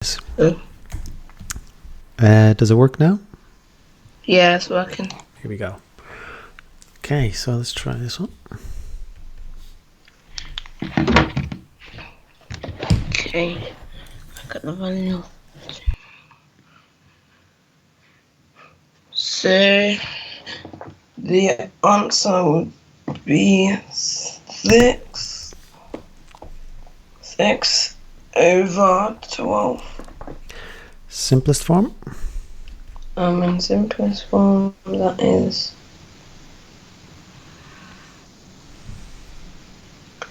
Does it work now? Yeah, it's working. Here we go. Okay, so let's try this one. Okay, I got the volume. So the answer would be 6 over 12. Simplest form? In simplest form, that is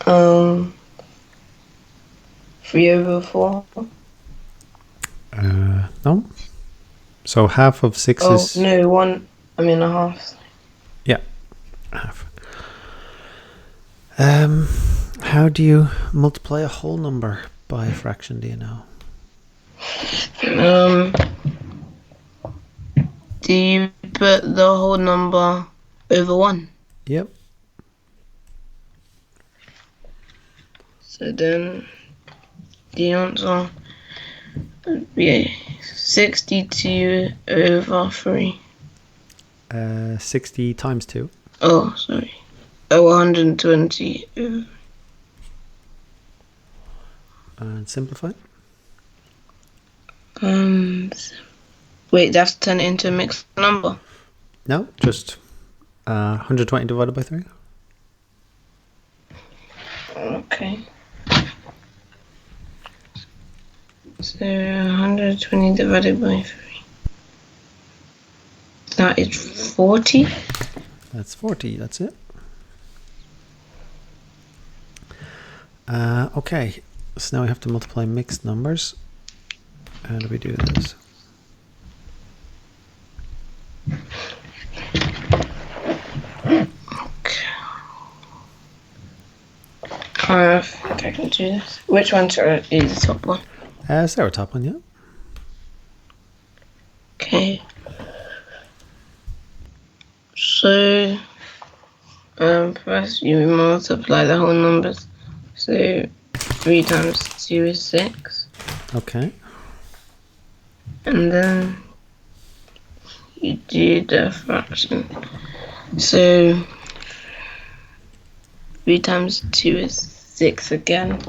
3 over 4. No. So half of 6 is... no, 1, a half. Yeah, half. How do you multiply a whole number by a fraction, do you know? Do you put the whole number over 1? Yep. So then the answer would be 62 over 3. 60 times 2. Oh, sorry. 120 over. And simplify. Wait, that's turned into a mixed number? No, just 120 divided by 3. Okay. So 120 divided by 3. That is 40. That's 40, that's it. Okay, so now we have to multiply mixed numbers. How do we do this? I think I can do this. Which one should I do, the top one? Start with top one, yeah. Okay. So, first you multiply the whole numbers. So, 3 times 2 is 6. Okay. And then you do the fraction. So, 3 times 2 is 6 again.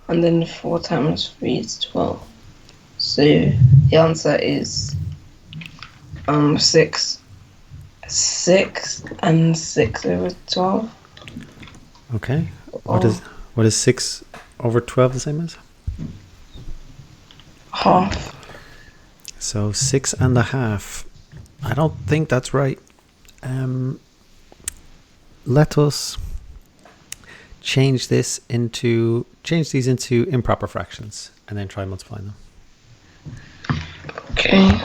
And then 4 times 3 is 12. So, the answer is 6. 6 and 6 over 12. Okay. What is 6 over 12 the same as? Half. So 6 and a half. I don't think that's right. Let us change these into improper fractions and then try multiplying them. Okay.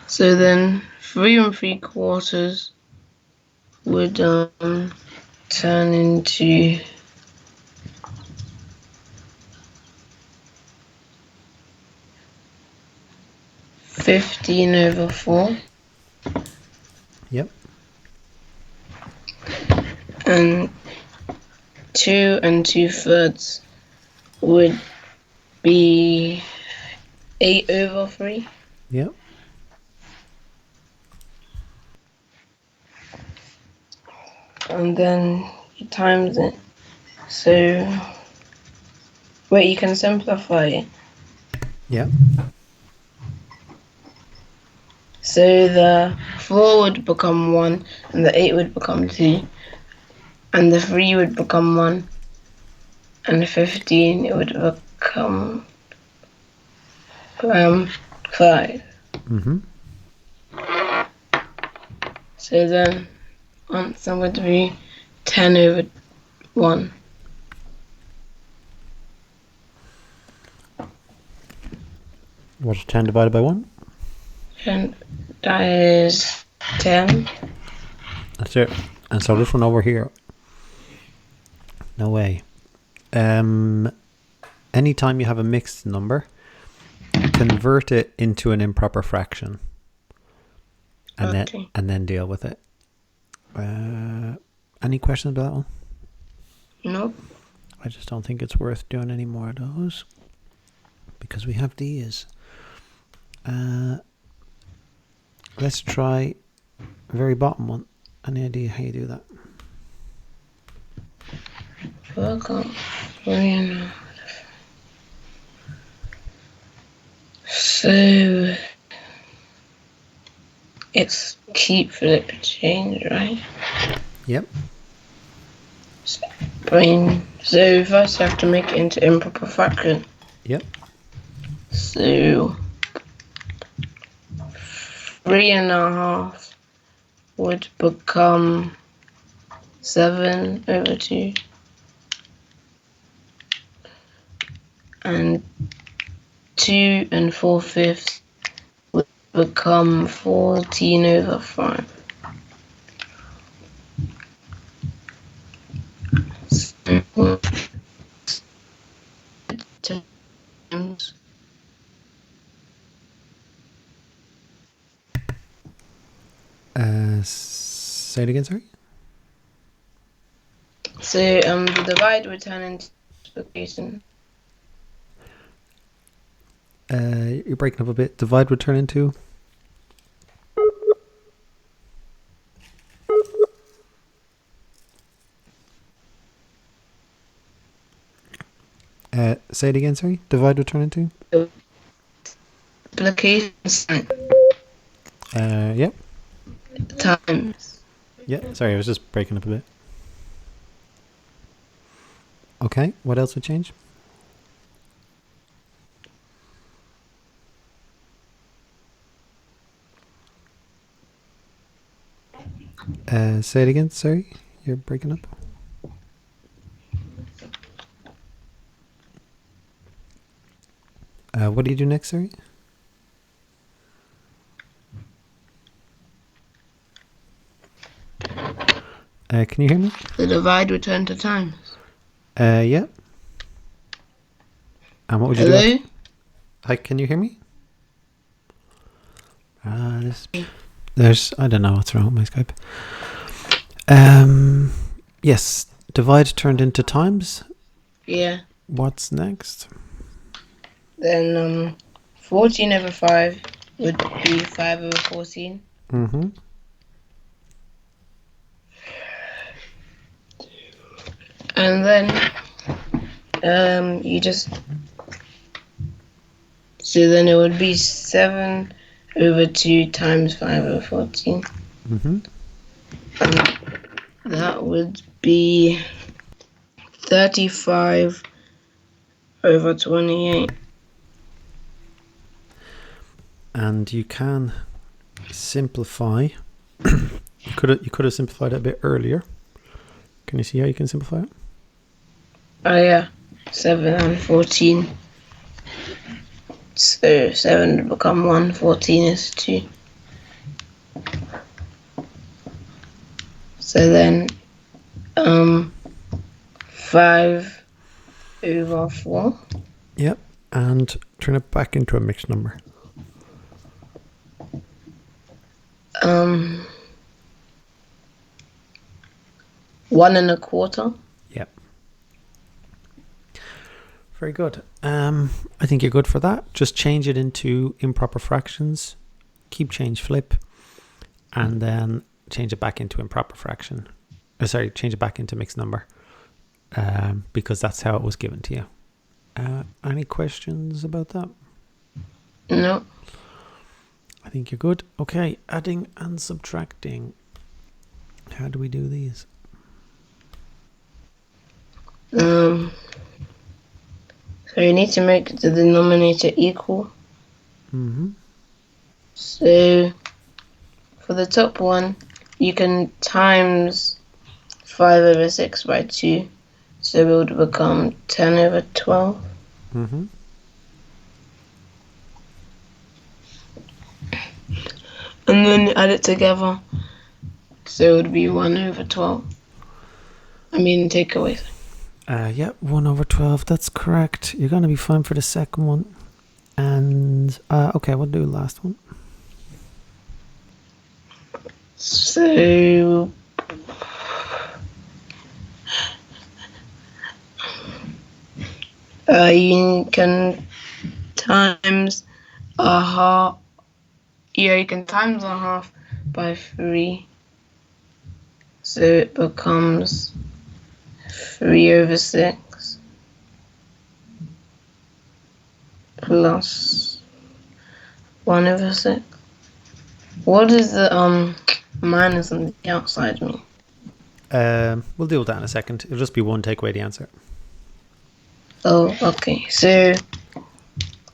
So then 3 3/4 would turn into 15 over 4. Yep. And 2 2/3 would be 8 over 3. Yep. And then you times it. So, wait, you can simplify it. Yep. So the 4 would become 1, and the 8 would become 2, and the 3 would become 1, and the 15 it would become 5. Mm-hmm. So then answer would be 10 over 1. What's 10 divided by 1? And that is 10. That's it. And so this one over here. No way. Anytime you have a mixed number, convert it into an improper fraction. And then deal with it. Any questions about that one? Nope. I just don't think it's worth doing any more of those. because we have these. Let's try very bottom one. Any idea how you do that? So it's keep, flip, change, right? Yep. So first you have to make it into improper fraction. Yep. So 3.5 would become 7/2. And 2 4/5 would become 14/5. Times. Say it again, sorry. So the divide would turn into multiplication. You're breaking up a bit. Divide would turn into? Say it again, sorry. Divide would turn into? Multiplication sign. Yep. Times. Yeah, sorry, I was just breaking up a bit. Okay, what else would change? Say it again, sorry. You're breaking up. What do you do next, sorry? Can you hear me? The divide would turn to times. Yeah. And what would you do? Hi, can you hear me? There's I don't know what's wrong with my Skype. Yes, divide turned into times. Yeah. What's next? Then 14/5 would be 5/14. Mm-hmm. And then you just, so then it would be 7/2 times 5/14. Mm-hmm. And that would be 35/28. And you can simplify. you could have simplified it a bit earlier. Can you see how you can simplify it? Oh yeah, 7 and 14. So 7 would become 1, 14 is 2. So then 5/4. Yep. And turn it back into a mixed number. 1.25. Yep. Very good. I think you're good for that. Just change it into improper fractions. Keep, change, flip. And then change it back into improper fraction. Change it back into mixed number. Because that's how it was given to you. Any questions about that? No. I think you're good. Okay, adding and subtracting. How do we do these? So you need to make the denominator equal. Mm-hmm. So for the top one, you can times 5/6 by 2. So it would become 10/12. Mm-hmm. And then add it together. So it would be 1/12. I mean, take away. Yeah, 1/12. That's correct. You're going to be fine for the second one. And, okay, we'll do the last one. So you can times a half. Yeah, you can times a half by 3. So it becomes 3/6 plus 1/6. What does the minus on the outside mean? We'll deal with that in a second. It'll just be 1, take away the answer. Oh, okay. So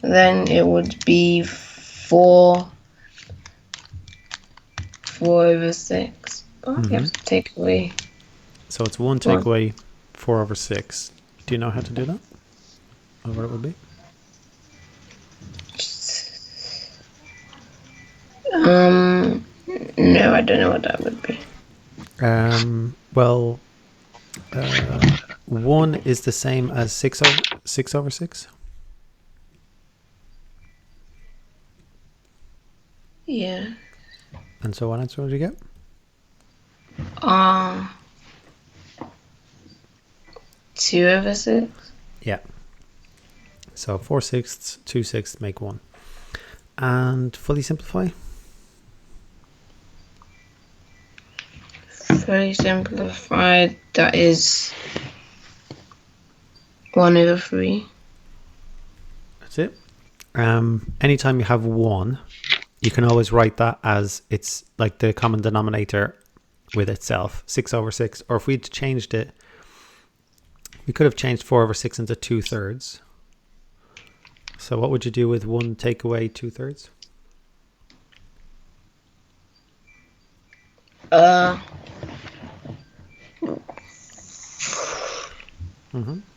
then it would be 4/6. Oh, you have to take away. So it's 1 take away 4/6. Do you know how to do that? Or what it would be? No, I don't know what that would be. Well, 1 is the same as 6/6. Yeah. And so what answer would you get? 2/6. Yeah. So 4/6, 2/6 make 1. And fully simplify? Fully simplified, that is 1/3. That's it. Anytime you have 1, you can always write that as it's like the common denominator with itself, 6/6. Or if we'd changed it, we could have changed 4/6 into 2/3. So what would you do with 1 take away 2/3?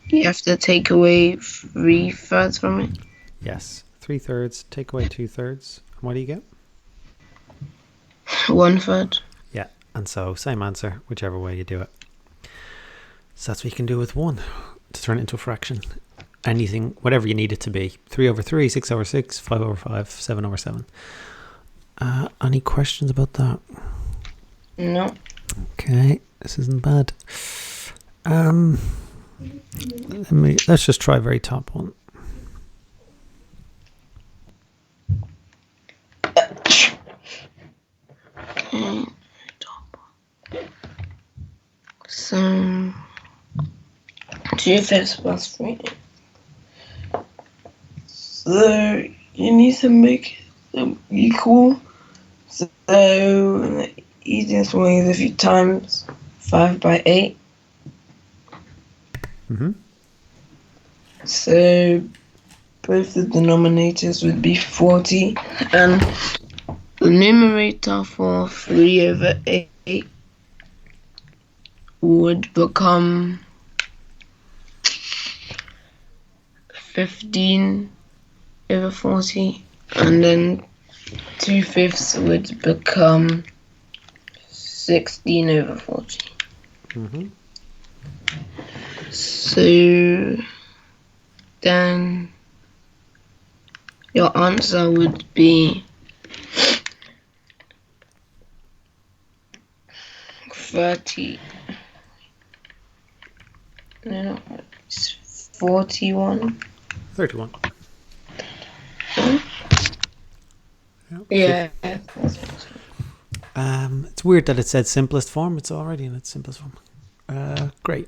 You have to take away 3/3 from it. Yes, 3/3 take away 2/3. And what do you get? 1/3. Yeah, and so same answer, whichever way you do it. So that's what you can do with 1 to turn it into a fraction. Anything, whatever you need it to be. 3/3, 6/6, 5/5, 7/7. Any questions about that? No. Okay, this isn't bad. Let's just try very top one. Okay. So 2/5 plus 3. So you need to make them equal. So the easiest way is if you times 5 by 8. So both the denominators would be 40, and the numerator for 3/8 would become 15/40, and then 2/5 would become 16/40. So then your answer would be 30. No, it's 41. 31. Yeah. It's weird that it said simplest form. It's already in its simplest form. Great.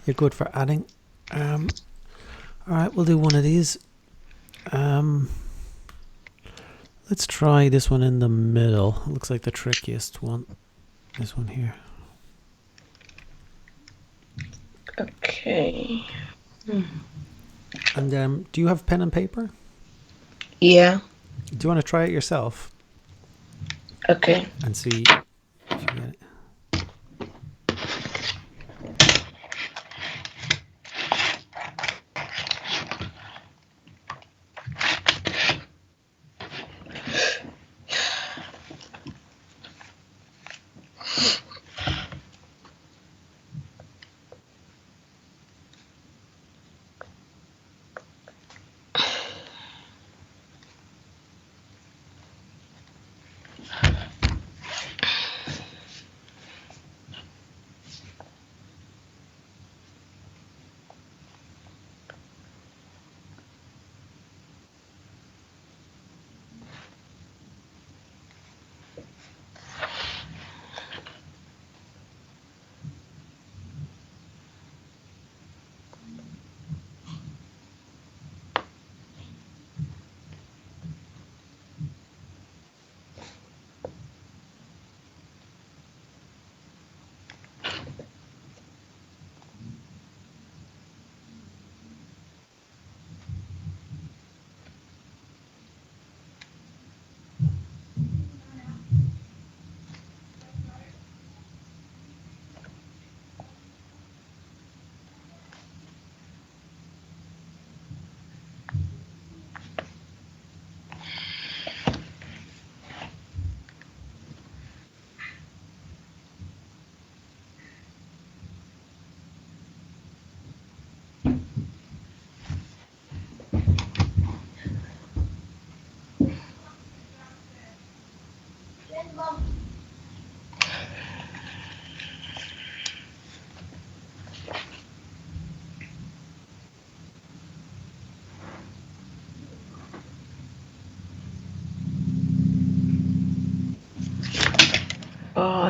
You're good for adding. All right, we'll do one of these. Let's try this one in the middle. It looks like the trickiest one. This one here. Okay. And do you have pen and paper? Yeah. Do you want to try it yourself? Okay. And see if you get it.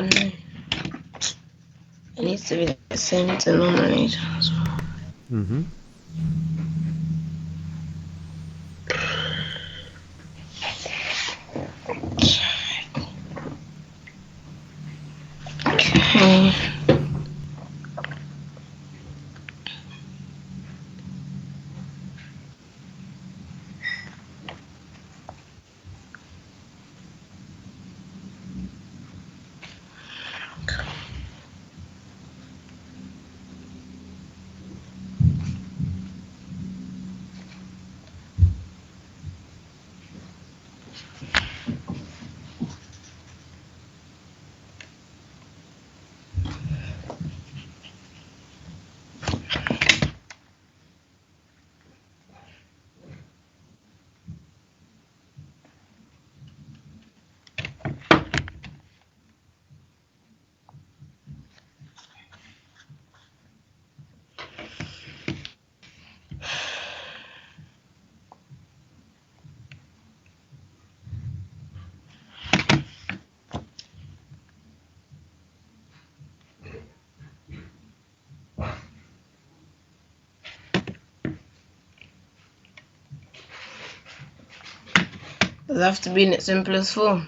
no. It needs to be the same denominator as well. Mm-hmm. Okay. Does it have to be in its simplest form?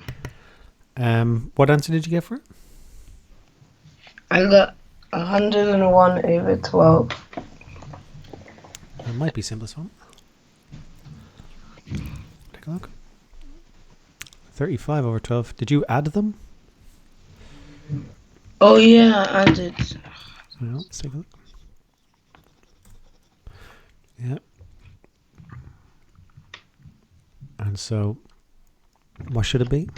What answer did you get for it? I got 101 over 12. It might be simplest form. Take a look. 35 over 12. Did you add them? Oh yeah, I did. No, let's take a look. Yeah. And so, what should it be?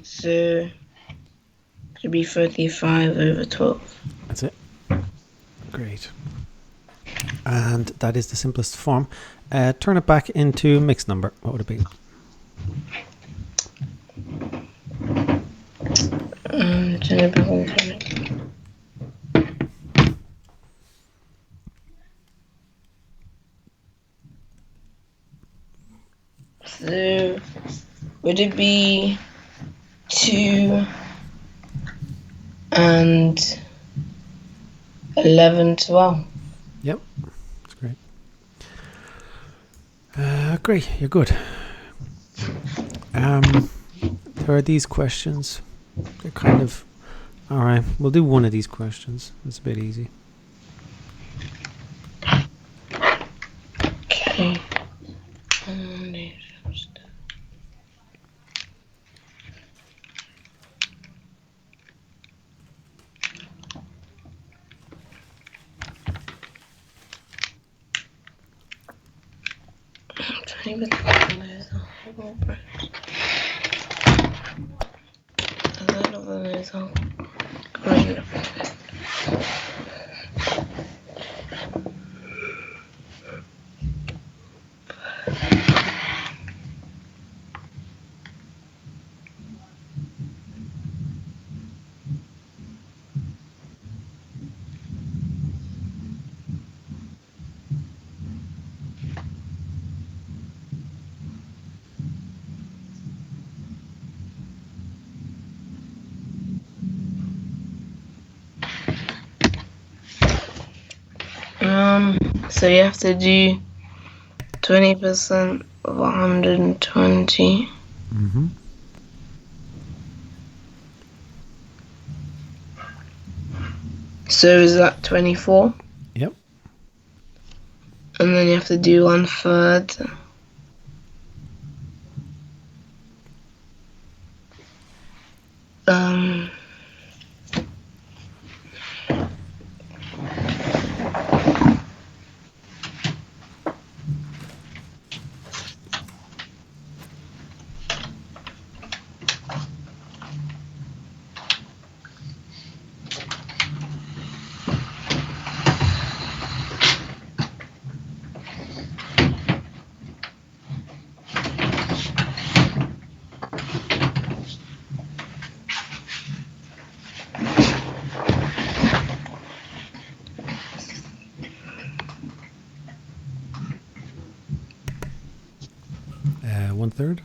So it should be 35 over 12. That's it. Great. And that is the simplest form. Turn it back into mixed number. What would it be? So would it be 2 and 11 as well? Yep. That's great. Great. You're good. There are these questions. They're kind of... Alright, we'll do one of these questions. It's a bit easy. Okay. So you have to do 20% of 120. Mm-hmm. So is that 24? Yep. And then you have to do 1/3. One third.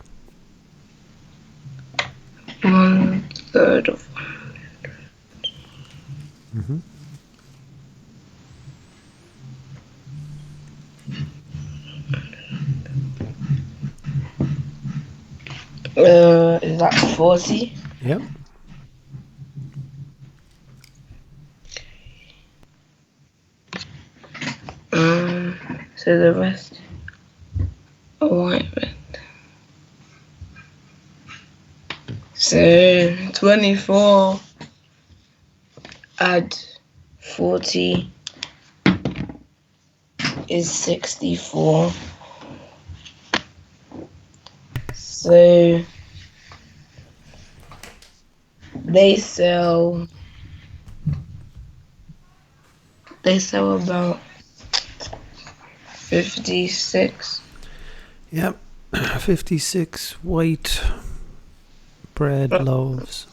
1/3. third of Mm-hmm. is that 40? Yep. So the rest are white red. So 24 add 40 is 64. So they sell about 56. Yep. 56 white bread loaves.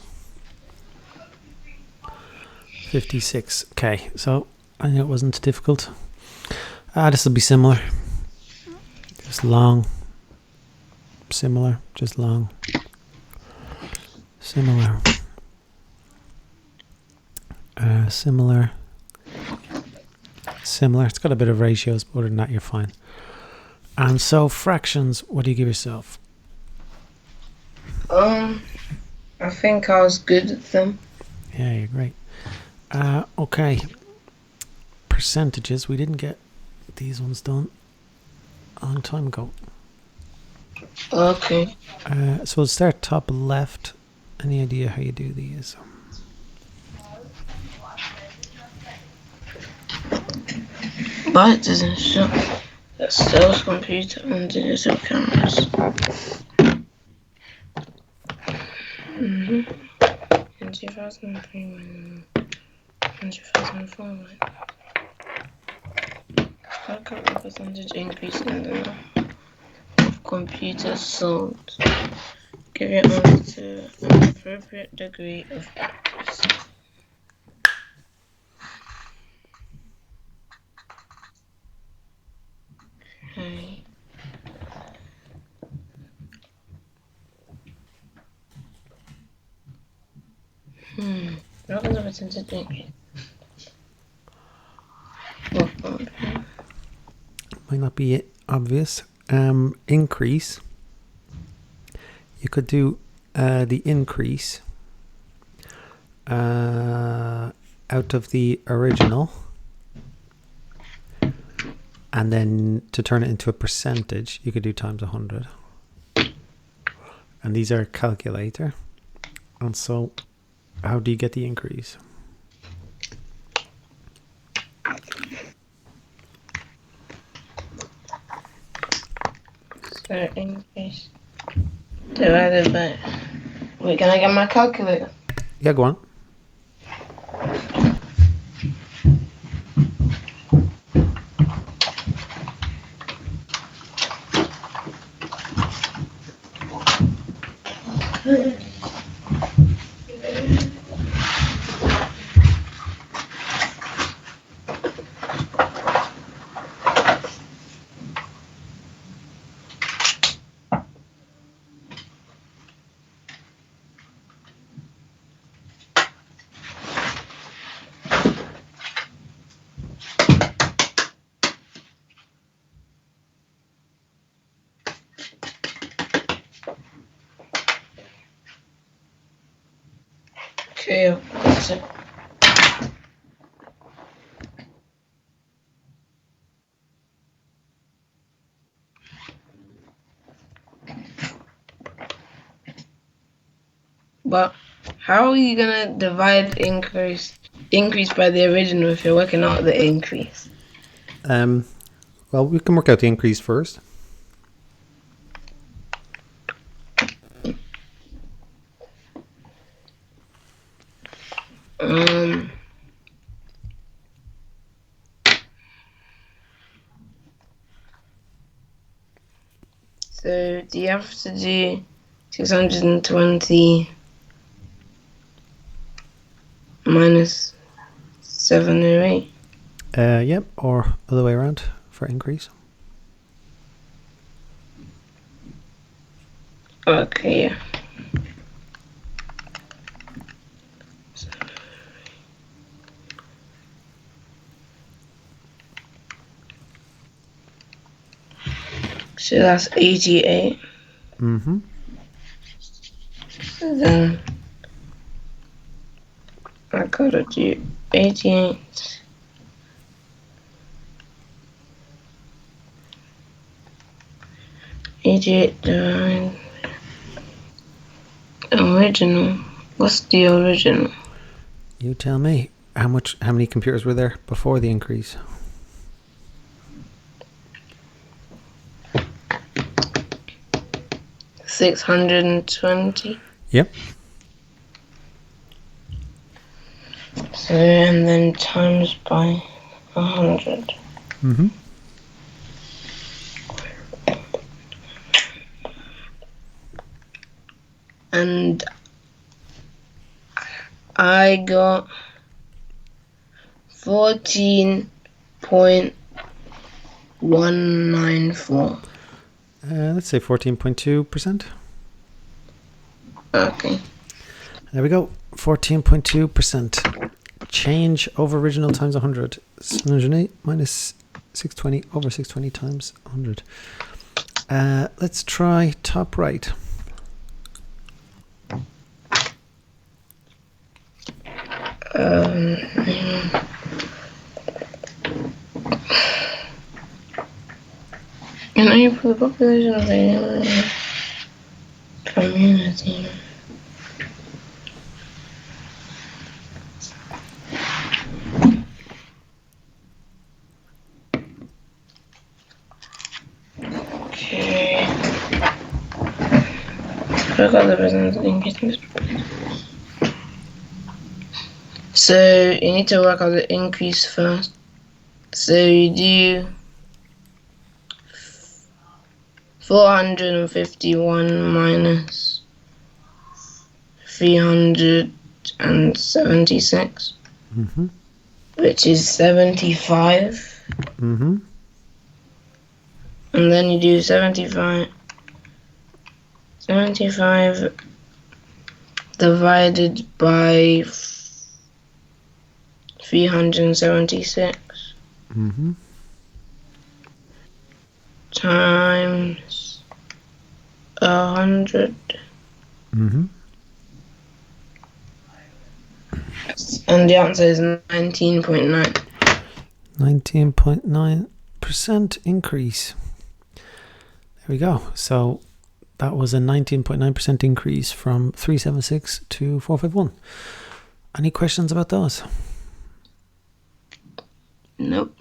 56. Okay, so I know it wasn't difficult. This will be similar. Just long. Similar. Just long. Similar. Similar. Similar. It's got a bit of ratios, but other than that, you're fine. And so fractions, what do you give yourself? I think I was good at them. Yeah, you're great. Okay. Percentages. We didn't get these ones done a long time ago. Okay. So we'll start top left. Any idea how you do these? But it doesn't show that sells computer and digital cameras. In 2003 and 2004, how come the percentage increase in the number of computers sold? Give your answer to an appropriate degree of accuracy. Okay. What was the percentage increase? Might not be obvious. Increase. You could do the increase out of the original, and then to turn it into a percentage, you could do times 100. And these are a calculator. And so, how do you get the increase? So increase divided by. Wait, can I get my calculator? Yeah, go on. Okay, that's it. But how are you gonna divide increase by the original if you're working out the increase? Well, we can work out the increase first. So do you have to do 620 minus 708? Yep, or other way around for increase. Okay, yeah. So that's 88. Mm-hmm. Then I gotta do 88. Divided original. What's the original? You tell me. How many computers were there before the increase? 620. Yep. So, and then times by 100. Mm-hmm. And I got 14.194. Let's say 14.2%. Okay. There we go. 14.2%. Change over original times 100. 708 minus 620 over 620 times 100. Let's try top right. And I put the population of the community. Okay. Look at the present increase. So you need to work out the increase first. So you do 451 minus 376, Mm-hmm. which is 75. Mm-hmm. And then you do 75 divided by 376 Mm-hmm. times 100. Mm-hmm. And the answer is 19.9. 19.9% increase. There we go. So that was a 19.9% increase from 376 to 451. Any questions about those? Nope.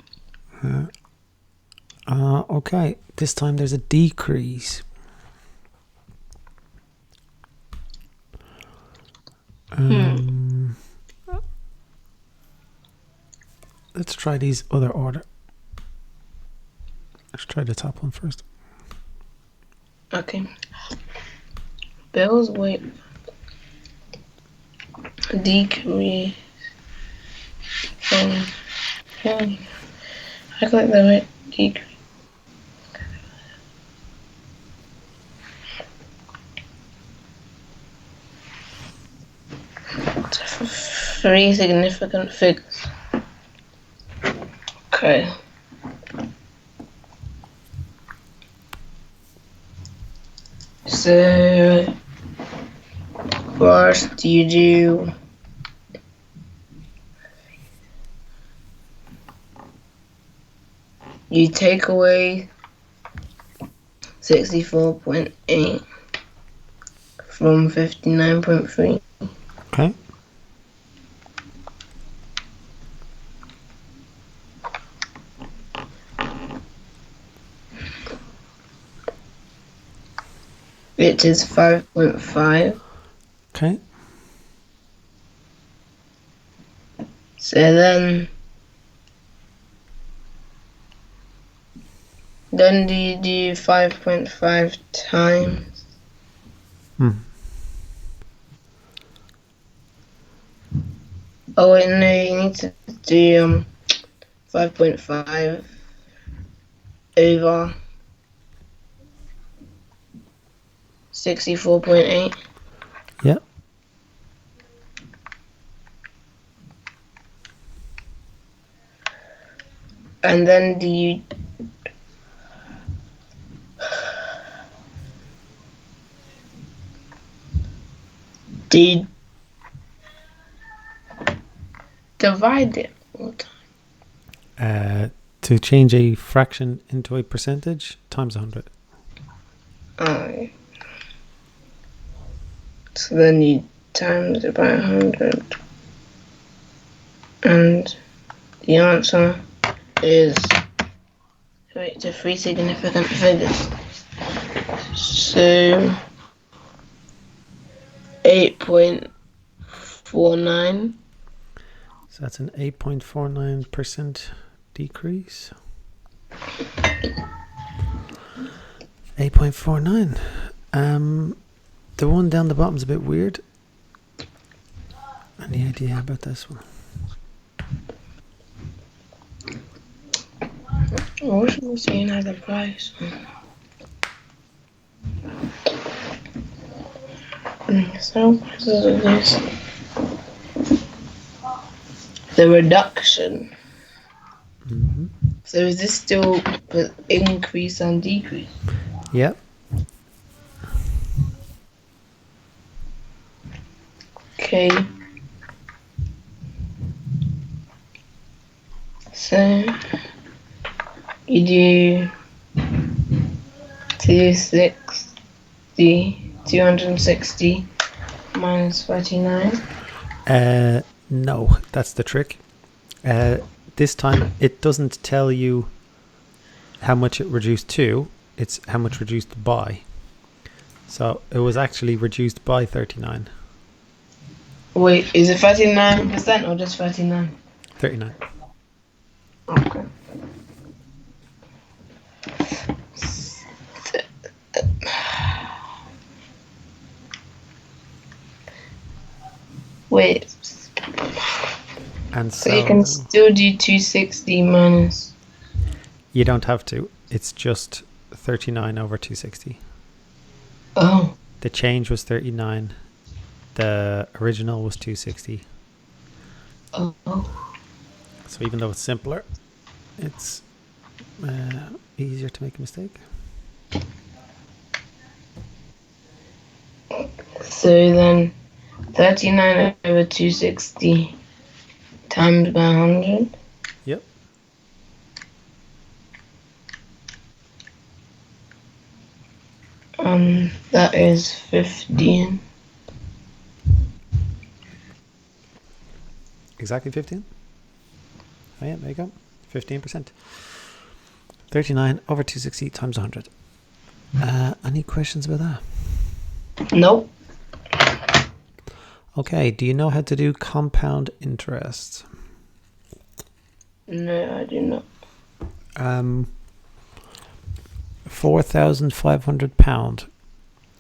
Okay. This time there's a decrease. Let's try these other order. Let's try the top one first. Okay. Bill's weight decrease from. I click the weight decrease. Three significant figures. Okay. So first you take away 64.8 from 59.3. Okay. Which is 5.5. Okay. So then do you do 5.5 times? Oh wait, no, you need to do 5.5 over 64.8. Yeah. And then do you Do you divide it all the time? To change a fraction into a percentage, times 100. Oh. So then you times it by 100. And the answer is... Wait, the three significant figures. So 8.49. So that's an 8.49% decrease. 8.49. The one down the bottom is a bit weird. Any idea about this one? Washing machine has a price. So prices of this. The reduction. Mm-hmm. So is this still increase and decrease? Yep. Okay. So you do 260 minus 39. No, that's the trick. This time it doesn't tell you how much it reduced to, it's how much reduced by. So it was actually reduced by 39. Wait, is it 39% or just 39? 39. Okay. Wait. And So you can still do 260 minus. You don't have to. It's just 39 over 260. Oh. The change was 39. The original was 260. Oh. So even though it's simpler, it's easier to make a mistake. So then 39 over 260 times by 100. Yep. That is 15. Exactly 15. Oh yeah, there you go. 15%. 39 over 260 times 100. Any questions about that? Nope. Okay, do you know how to do compound interest? No, I do not. £4,500.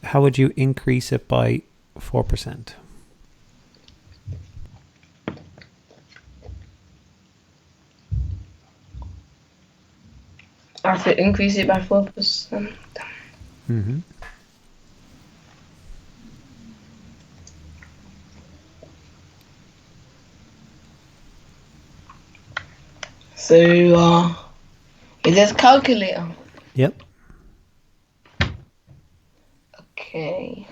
How would you increase it by 4%? I have to increase it by 4%. Mm-hmm. So, is this calculator? Yep. Okay.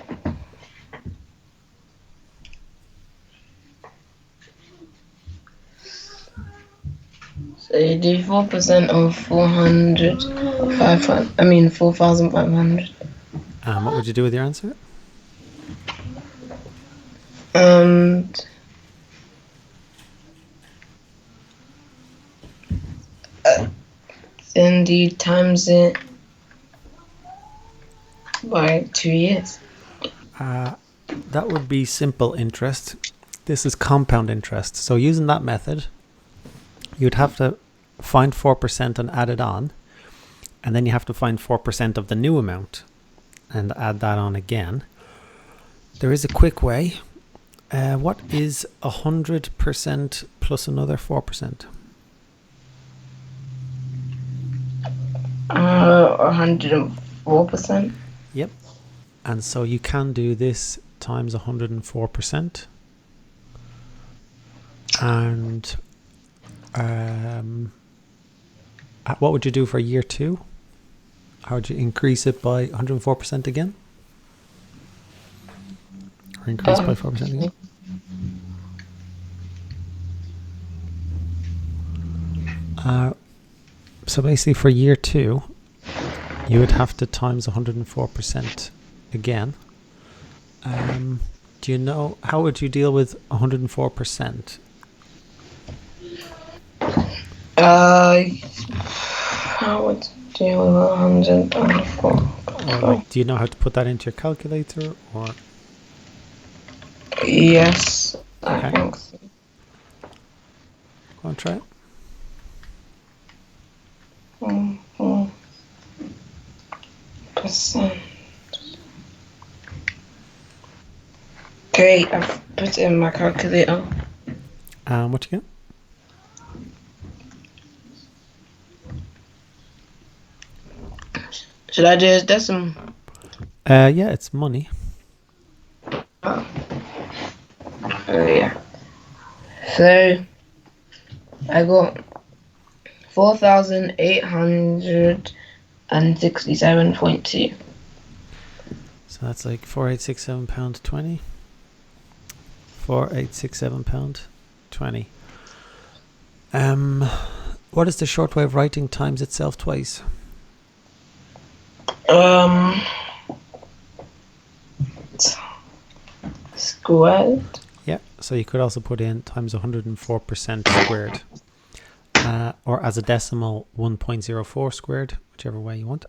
So you do 4% of 4,500. What would you do with your answer? And then do you times it by 2 years. That would be simple interest. This is compound interest. So using that method, you'd have to find 4% and add it on. And then you have to find 4% of the new amount and add that on again. There is a quick way. What is 100% plus another 4%? 104%. Yep. And so you can do this times 104%. And what would you do for year 2? How would you increase it by 104% again? for increase by 4% again. So basically for year 2, you would have to times 104% again. Do you know, how would you deal with 104%? How would you deal with 104? Or like, do you know how to put that into your calculator? Or Yes, okay, I think so. Go on, try it. Percent. Okay, I've put it in my calculator. What you get? Should I do his decimal? Yeah, it's money. Oh, yeah. So I got 4,867.2. So that's like £4,867.20. £4,867.20. What is the short way of writing times itself twice? Squared. Yeah, so you could also put in times 104% squared. Or as a decimal, 1.04 squared, whichever way you want.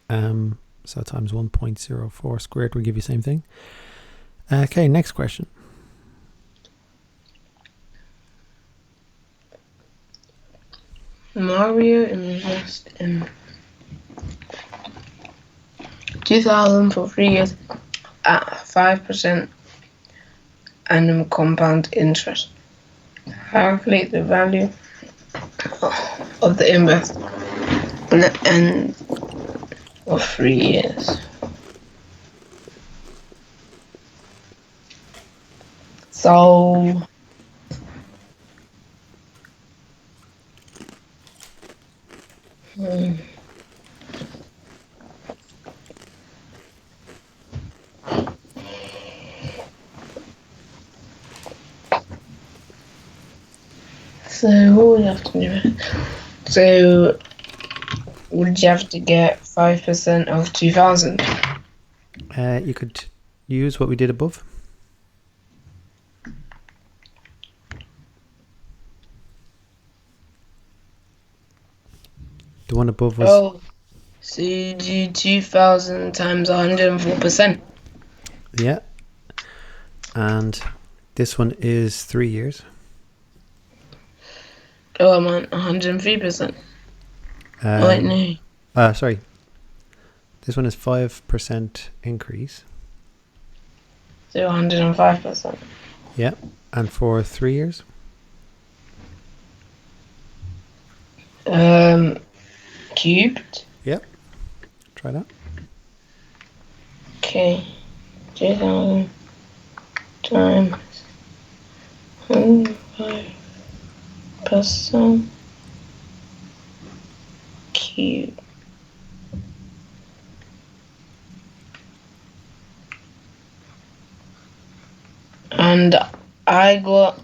So times 1.04 squared will give you the same thing. Okay, next question. Mario invested in 2,000 for 3 years at 5% annual compound interest. Calculate the value of the investment at the end of 3 years. So what would you have to do? So would you have to get 5% of 2,000? You could use what we did above. The one above was... Oh, so you do 2,000 times 104%. Yeah. And this one is 3 years. Oh, I'm on 103%. Wait, no. Sorry. This one is 5% increase. So 105%. Yeah. And for 3 years? Cubed. Yep. Try that. Okay. 2,000 times 105% cube. And I got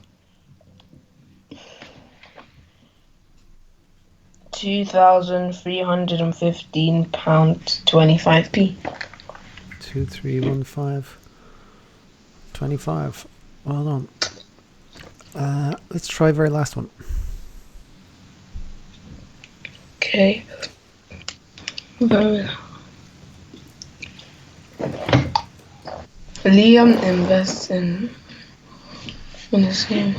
£2,315.25p. 2315.25. Well done. Let's try very last one. Okay. Liam invests in the same.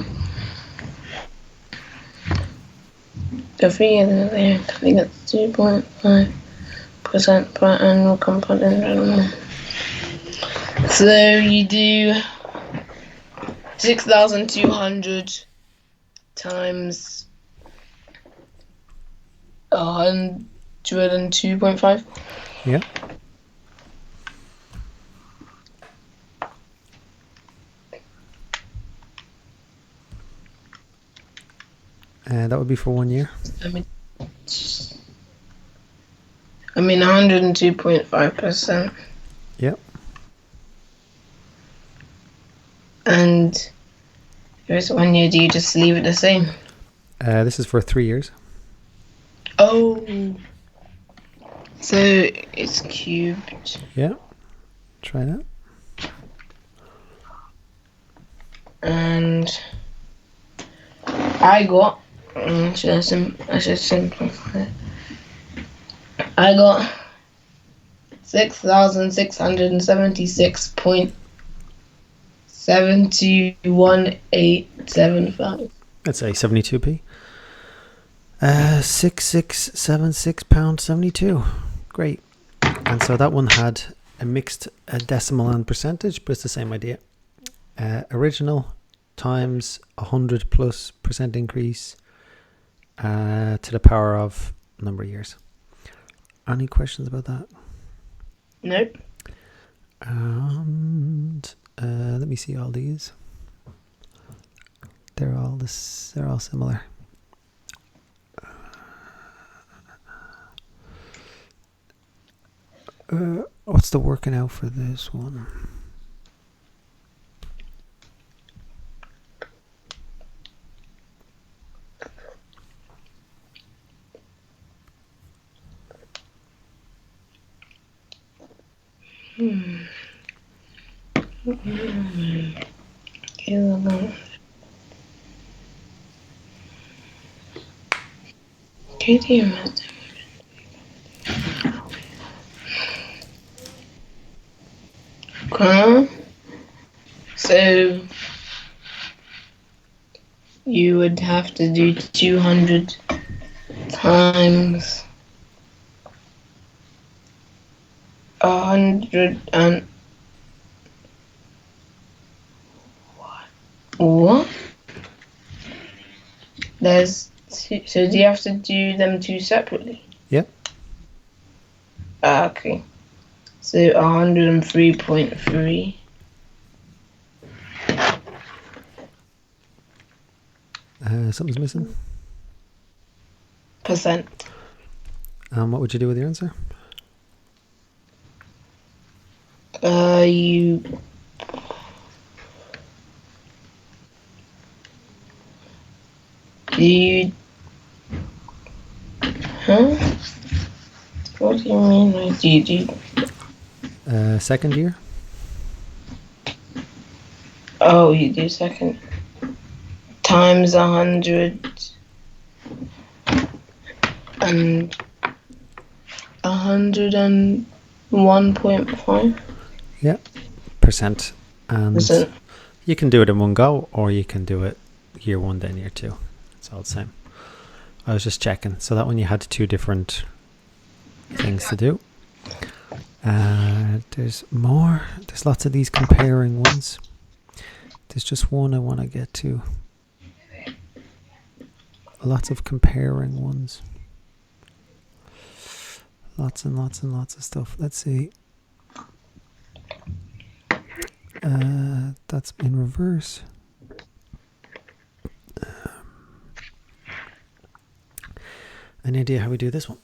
The fee is the same. I think it's 2.5% per annual compound interest. So you do 6,200 times 102.5. Yeah. And that would be for 1 year. I mean 102.5%. Yep. And if it's 1 year, do you just leave it the same? This is for 3 years. Oh. So it's cubed. Yeah. Try that. And I got, I should simplify it. I got 6,676.721,875. Let's say 72p. £6,676.72. Great. And so that one had a mixed decimal and percentage, but it's the same idea. Original times 100 plus percent increase to the power of number of years. Any questions about that? Nope. And let me see all these. They're all similar. What's the working out for this one? So you would have to do 200 times 100 and what? There's two, so do you have to do them two separately? Yep. Okay. So 103.3. Something's missing. Percent. What would you do with your answer? You huh? What do you mean? Like, do you Second year. Oh, you do second times 100 and 101.5. Yeah. Percent. And you can do it in one go, or you can do it year one, then year two. It's all the same. I was just checking. So that one you had two different things to do. There's more. There's lots of these comparing ones. There's just one I want to get to. Lots of comparing ones. Lots and lots and lots of stuff. Let's see. That's in reverse. Any idea how we do this one?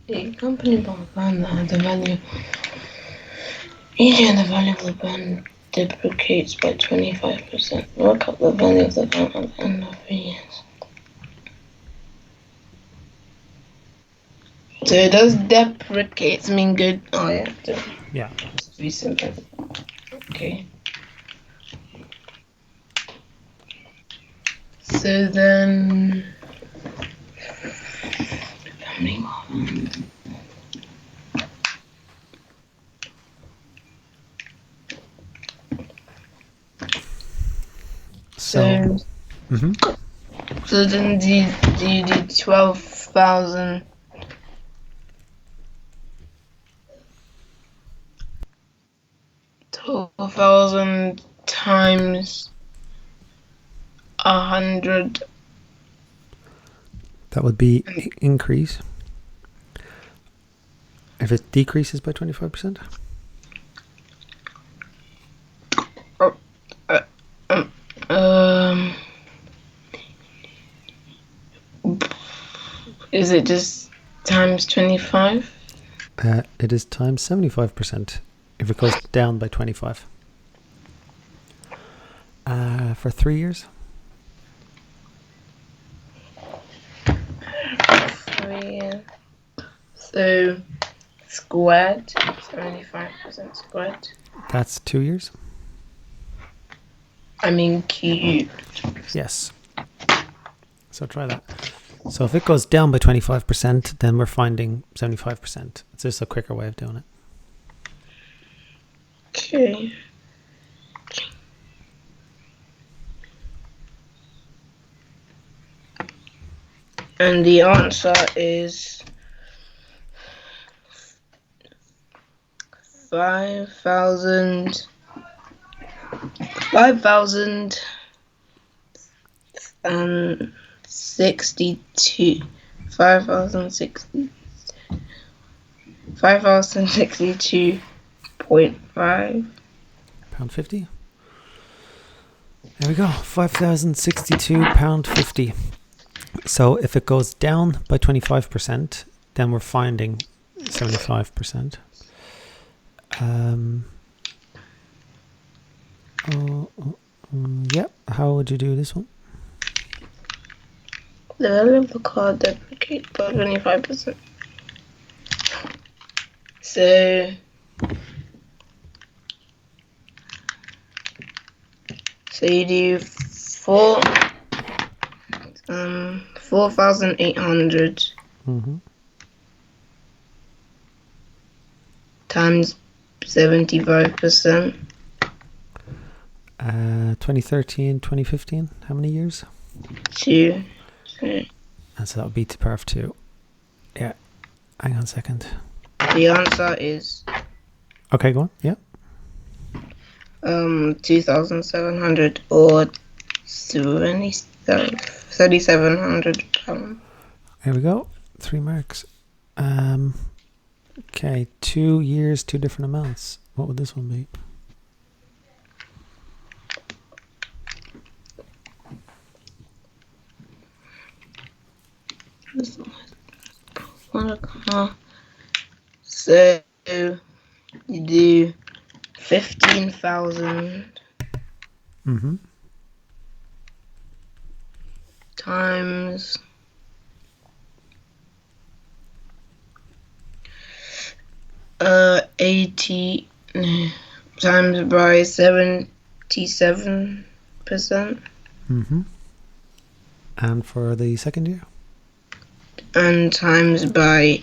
A company bought a band that had the value. Each year the value of the band depreciates by 25%. Work out the value of the band at the end of 3 years. So does depreciates mean good? Oh yeah. Yeah. Just be simple. Okay. So then how many more? So so then do you do 12,000 times 100? That would be increase. If it decreases by 25%. Is it just times 25? It is times 75% if it goes down by 25. For 3 years. 3 years. So squared, 75% squared. That's 2 years. I mean cubed. Yes. So try that. So if it goes down by 25%, then we're finding 75%. It's just a quicker way of doing it. Okay. And the answer is 5,062. 5,062.5. £1.50. There we go. £5,062.50. So if it goes down by 25%, then we're finding 75%. Yep. How would you do this one? Develop a card duplicate by 25%. So you do 4,800 times 75%. 2013, 2015. How many years? 2. And so that would be to power of 2. Yeah. Hang on a second. The answer is Okay, go on. Yeah. 2,700 or 3,700 pounds. There we go. 3 marks. Okay, 2 years, 2 different amounts. What would this one be? So you do 15,000 times 80 times by 77%. And for the second year? And times by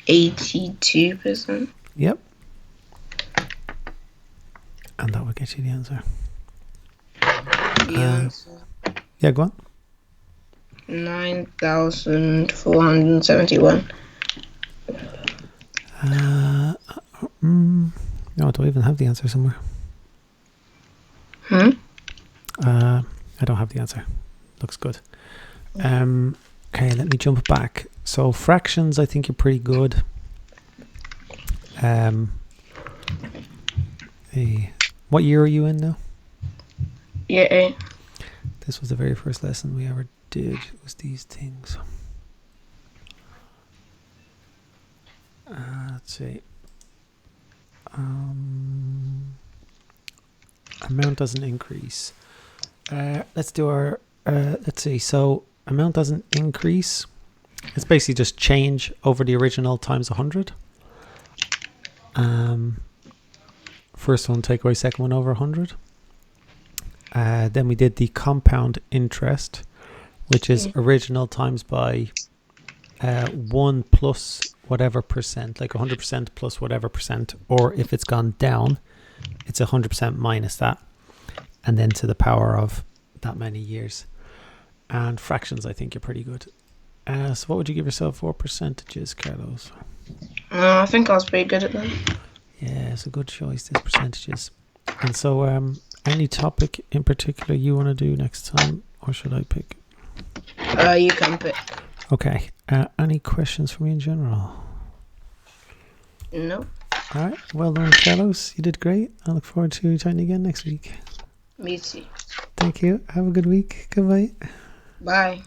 82%. Yep. And that would get you the answer. The answer. Yeah, go on. 9,471. No, do I even have the answer somewhere? I don't have the answer. Looks good. Okay, let me jump back. So fractions, I think you're pretty good. What year are you in now? Yeah. This was the very first lesson we ever did. It was these things. Let's see. Amount doesn't increase. Let's do our. Let's see. So amount doesn't increase. It's basically just change over the original times 100. First one take away second one over 100. Then we did the compound interest, which is original times by 1 plus whatever percent, like 100% plus whatever percent, or if it's gone down, it's 100% minus that, and then to the power of that many years. And fractions, I think you're pretty good. So what would you give yourself for percentages, Carlos? I think I was pretty good at them. Yeah, it's a good choice, these percentages. And so any topic in particular you want to do next time, or should I pick? You can pick. Okay. Any questions for me in general? No. All right. Well done, Carlos. You did great. I look forward to chatting again next week. Me too. Thank you. Have a good week. Goodbye. Bye.